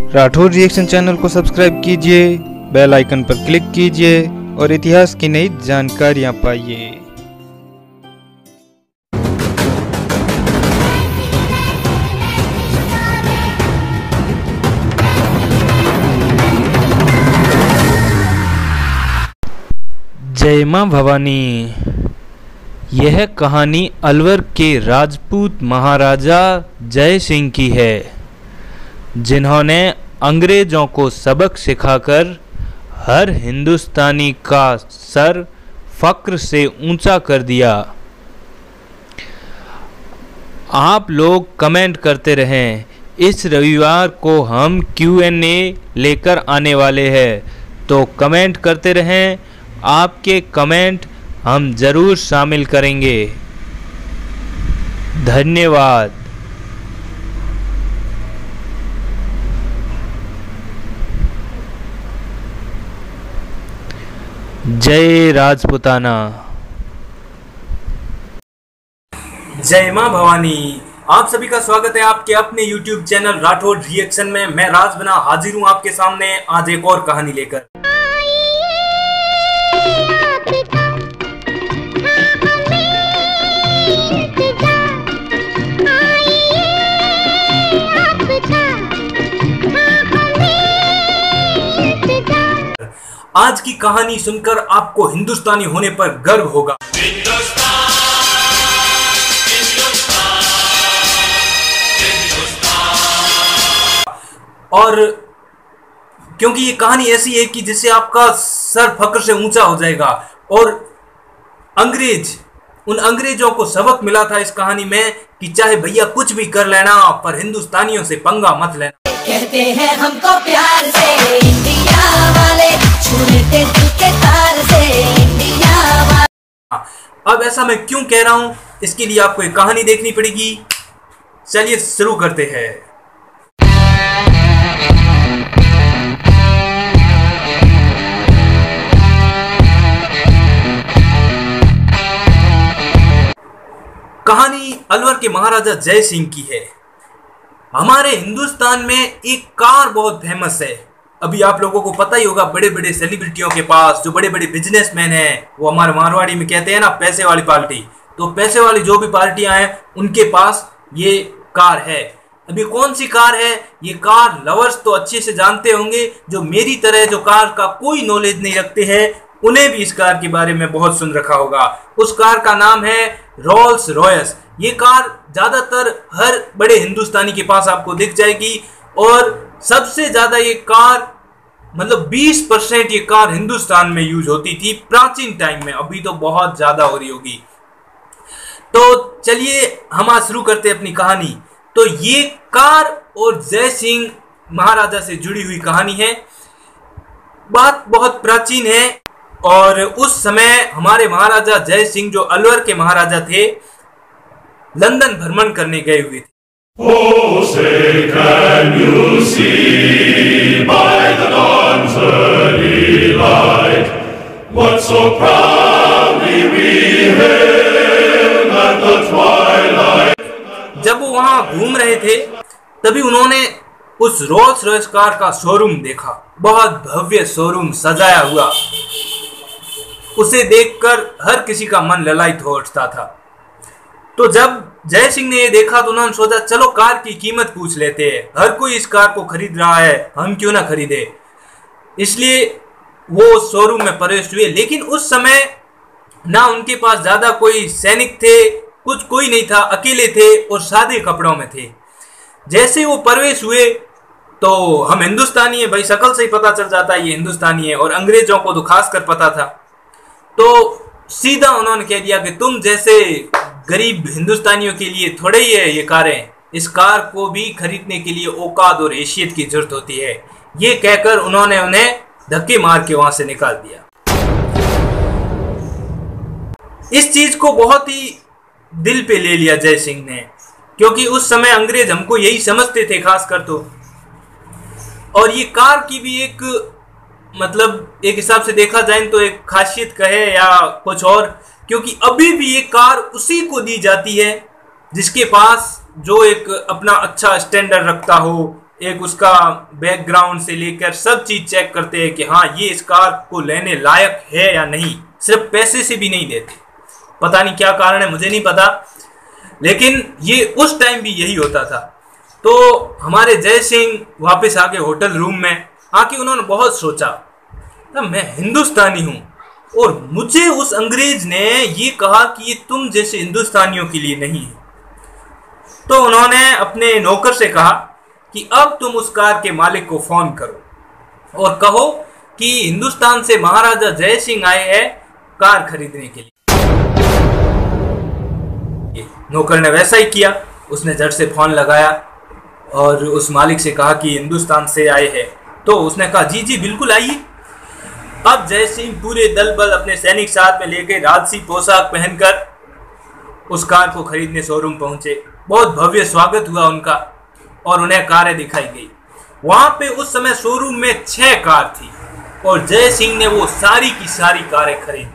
Rathore reaction channel को subscribe कीजिए, bell icon पर क्लिक कीजिए और इतिहास की नई जानकारियाँ पाइए। जय मां भवानी। यह कहानी अलवर के राजपूत महाराजा जय सिंह की है, जिन्होंने अंग्रेजों को सबक सिखाकर हर हिंदुस्तानी का सर फक्र से ऊंचा कर दिया। आप लोग कमेंट करते रहें। इस रविवार को हम Q&A लेकर आने वाले हैं, तो कमेंट करते रहें। आपके कमेंट हम ज़रूर शामिल करेंगे। धन्यवाद। जय राजपूताना। जय मां भवानी। आप सभी का स्वागत है आपके अपने YouTube चैनल राठौर रिएक्शन में। मैं राज बना हाजिर हूं आपके सामने आज एक और कहानी लेकर। आज की कहानी सुनकर आपको हिंदुस्तानी होने पर गर्व होगा। और क्योंकि ये कहानी ऐसी है कि जिससे आपका सर फक्र से ऊंचा हो जाएगा। और उन अंग्रेजों को सबक मिला था इस कहानी में कि चाहे भैया कुछ भी कर लेना, पर हिंदुस्तानियों से पंगा मत लेना। कहते हैं हमको प्यार से इंडिया वाले, छूते दिल के तार से इंडिया वाले। अब ऐसा मैं क्यों कह रहा हूं, इसके लिए आपको एक कहानी देखनी पड़ेगी। चलिए शुरू करते हैं। कहानी अलवर के महाराजा जय सिंह की है। हमारे हिंदुस्तान में एक कार बहुत फेमस है। अभी आप लोगों को पता ही होगा, बड़े बड़े सेलिब्रिटियों के पास, जो बड़े बड़े बिजनेसमैन हैं, वो हमारे मारवाड़ी में कहते हैं ना पैसे वाली पार्टी। तो पैसे वाली जो भी पार्टियां हैं उनके पास ये कार है। अभी कौन सी कार है ये कार लवर्स तो अच्छे से जानते होंगे। जो मेरी तरह जो कार का कोई नॉलेज नहीं रखते हैं, उन्हें भी इस कार के बारे में बहुत सुन रखा होगा। उस कार का नाम है रोल्स रॉयस। ये कार ज्यादातर हर बड़े हिंदुस्तानी के पास आपको दिख जाएगी। और सबसे ज्यादा ये कार मतलब 20% ये कार हिंदुस्तान में यूज होती थी प्राचीन टाइम में। अभी तो बहुत ज्यादा हो रही होगी। तो चलिए हम आज शुरू करते हैं अपनी कहानी। तो ये कार और जय सिंह महाराजा से जुड़ी हुई कहानी है। बात बहुत प्राचीन है और उस समय हमारे महाराजा जय सिंह जो अलवर के महाराजा थे, लंदन भ्रमण करने गए हुए थे। Oh, say can you see by the dawn's early light what so proudly we hailed at the twilight? जब वो वहां घूम रहे थे तभी उन्होंने उस रोल्स रॉयस कार का शोरूम देखा। बहुत भव्य शोरूम सजाया हुआ। उसे देखकर हर किसी का मन ललायित हो उठता था। तो जब जय सिंह ने ये देखा तो उन्होंने सोचा चलो कार की कीमत पूछ लेते हैं। हर कोई इस कार को खरीद रहा है, हम क्यों ना खरीदे। इसलिए वो शोरूम में प्रवेश हुए। लेकिन उस समय ना उनके पास ज्यादा कोई सैनिक थे, कुछ कोई नहीं था, अकेले थे और सादे कपड़ों में थे। जैसे वो प्रवेश हुए तो हम हिंदुस्तानी है भाई, शक्ल से ही पता चल जाता है ये हिंदुस्तानी है। और अंग्रेजों को तो खास कर पता था। तो सीधा उन्होंने कह दिया कि तुम जैसे गरीब हिंदुस्तानियों के लिए थोड़े ही है ये कारें, इस कार को भी खरीदने के लिए औकात और हैसियत की जरूरत होती है। ये कहकर उन्होंने उन्हें धक्के मार के वहां से निकाल दिया। इस चीज को बहुत ही दिल पे ले लिया जय सिंह ने, क्योंकि उस समय अंग्रेज हमको यही समझते थे खासकर तो। और ये कार की भी एक मतलब एक हिसाब से देखा जाए तो एक खासियत कहे या कुछ और, क्योंकि अभी भी ये कार उसी को दी जाती है जिसके पास जो एक अपना अच्छा स्टैंडर्ड रखता हो, एक उसका बैकग्राउंड से लेकर सब चीज चेक करते हैं कि हाँ ये इस कार को लेने लायक है या नहीं, सिर्फ पैसे से भी नहीं देते। पता नहीं क्या कारण है, मुझे नहीं पता, लेकिन ये उस टाइम भी यही होता था। तो हमारे जय सिंह वापस आ गए होटल रूम में, आके उन्होंने बहुत सोचा, मैं हिंदुस्तानी हूं और मुझे उस अंग्रेज ने ये कहा कि ये तुम जैसे हिंदुस्तानियों के लिए नहीं है। तो उन्होंने अपने नौकर से कहा कि अब तुम उस कार के मालिक को फोन करो और कहो कि हिंदुस्तान से महाराजा जय सिंह आए हैं कार खरीदने के लिए। नौकर ने वैसा ही किया, उसने झट से फोन लगाया और उस मालिक से कहा कि हिंदुस्तान से आए हैं। तो उसने कहा जी जी बिल्कुल आइए। अब जय सिंह पूरे दल बल अपने सैनिक साथ में लेकर राजसी पोशाक पहनकर उस कार को खरीदने शोरूम पहुंचे। बहुत भव्य स्वागत हुआ उनका और उन्हें कारें दिखाई गई। वहां पे उस समय शोरूम में 6 कार थी और जय सिंह ने वो सारी की सारी कारें खरीदी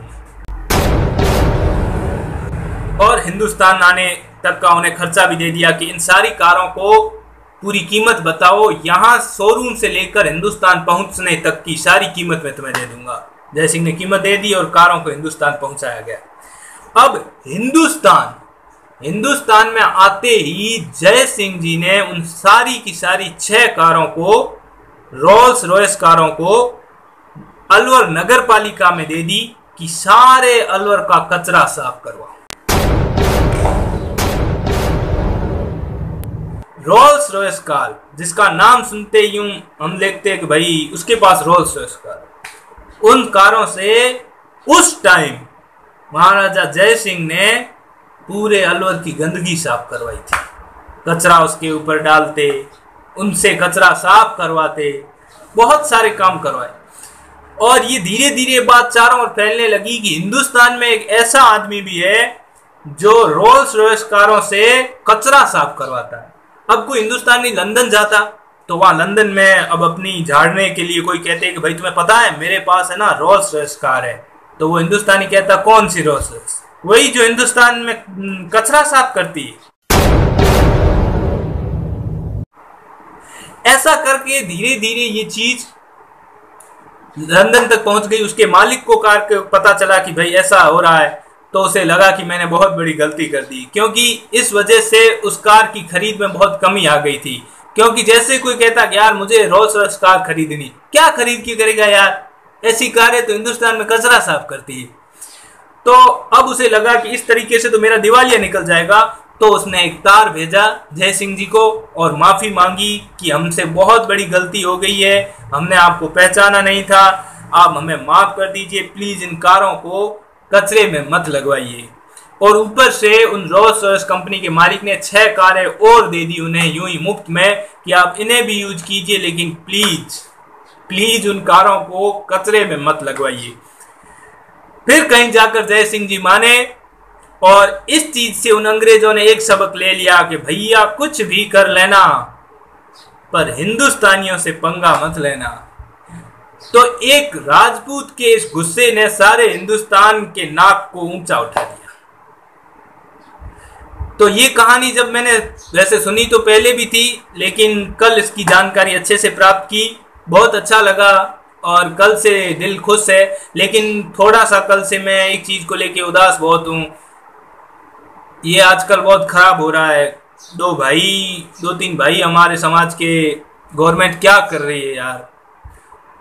और हिंदुस्तान आने तक का उन्हें खर्चा भी दे दिया कि इन सारी कारों को पूरी कीमत बताओ, यहां शोरूम से लेकर हिंदुस्तान पहुंचने तक की सारी कीमत मैं तुम्हें दे दूंगा। जय सिंह ने कीमत दे दी और कारों को हिंदुस्तान पहुंचाया गया। अब हिंदुस्तान में आते ही जय सिंह जी ने उन सारी की सारी 6 कारों को, रोल्स रॉयस कारों को अलवर नगर पालिका में दे दी कि सारे अलवर का कचरा साफ करवाओ। रोल्स रॉयस कार, जिसका नाम सुनते ही हम देखते हैं कि भाई उसके पास रोल्स रॉयस कार, उन कारों से उस टाइम महाराजा जय सिंह ने पूरे अलवर की गंदगी साफ करवाई थी। कचरा उसके ऊपर डालते, उनसे कचरा साफ करवाते, बहुत सारे काम करवाए। और ये धीरे धीरे बात चारों ओर फैलने लगी कि हिंदुस्तान में एक ऐसा आदमी भी है जो रोल्स रॉयस कारों से कचरा साफ करवाता है। अब कोई हिंदुस्तानी लंदन जाता तो वहां लंदन में अब अपनी झाड़ने के लिए कोई कहते हैं कि भाई तुम्हें पता है मेरे पास है ना रोल्स रॉयस कार है, तो वो हिंदुस्तानी कहता कौन सी रोल्स रॉयस? वही जो हिंदुस्तान में कचरा साफ करती है। ऐसा करके धीरे धीरे ये चीज लंदन तक पहुंच गई। उसके मालिक को कार को पता चला कि भाई ऐसा हो रहा है, तो उसे लगा कि मैंने बहुत बड़ी गलती कर दी, क्योंकि इस वजह से उस कार की खरीद में बहुत कमी आ गई थी। क्योंकि जैसे कोई कहता कि यार मुझे रोल्स रॉयस कार खरीदनी, क्या खरीद के करेगा यार, ऐसी कारें तो हिंदुस्तान में कचरा साफ करती है। तो अब उसे लगा कि इस तरीके से तो मेरा दिवालिया निकल जाएगा। तो उसने एक तार भेजा जय सिंह जी को और माफी मांगी कि हमसे बहुत बड़ी गलती हो गई है, हमने आपको पहचाना नहीं था, आप हमें माफ कर दीजिए, प्लीज इन कारों को कचरे में मत लगवाइए। और ऊपर से उन रोल्स रॉयस कंपनी के मालिक ने 6 कारें और दे दी उन्हें यूं ही मुफ्त में कि आप इन्हें भी यूज कीजिए, लेकिन प्लीज उन कारों को कचरे में मत लगवाइए। फिर कहीं जाकर जय सिंह जी माने और इस चीज से उन अंग्रेजों ने एक सबक ले लिया कि भैया कुछ भी कर लेना पर हिंदुस्तानियों से पंगा मत लेना। तो एक राजपूत के इस गुस्से ने सारे हिंदुस्तान के नाक को ऊंचा उठा दिया। तो ये कहानी जब मैंने वैसे सुनी तो पहले भी थी, लेकिन कल इसकी जानकारी अच्छे से प्राप्त की, बहुत अच्छा लगा और कल से दिल खुश है। लेकिन थोड़ा सा कल से मैं एक चीज को लेके उदास बहुत हूँ। ये आजकल बहुत खराब हो रहा है। 2-3 भाई हमारे समाज के, गवर्नमेंट क्या कर रही है यार।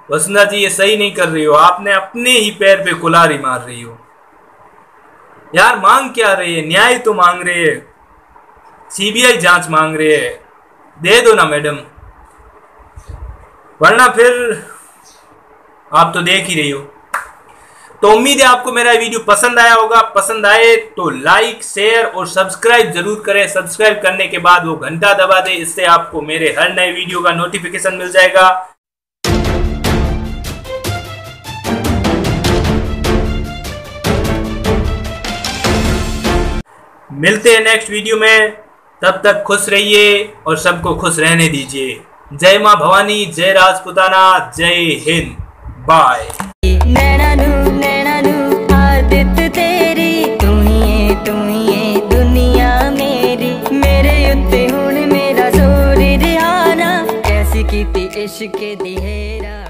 वसुंधरा जी ये सही नहीं कर रही हो, आपने अपने ही पैर पे कुल्हाड़ी मार रही हो यार। मांग क्या रही है? न्याय तो मांग रहे है, सीबीआई जांच मांग रहे है, दे दो ना मैडम, वरना फिर आप तो देख ही रही हो। तो उम्मीद है आपको मेरा वीडियो पसंद आया होगा। पसंद आए तो लाइक, शेयर और सब्सक्राइब जरूर करें। सब्सक्राइब करने के बाद वो घंटा दबा दे, इससे आपको मेरे हर नए वीडियो का नोटिफिकेशन मिल जाएगा। मिलते हैं नेक्स्ट वीडियो में, तब तक खुश रहिए और सबको खुश रहने दीजिए। जय मां भवानी, जय राजपुताना, जय हिंद, बाय। आदत तेरी तू ही दुनिया मेरी, मेरे उत्ते हुण मेरा जोर रिहाना। इश्क दी हेरा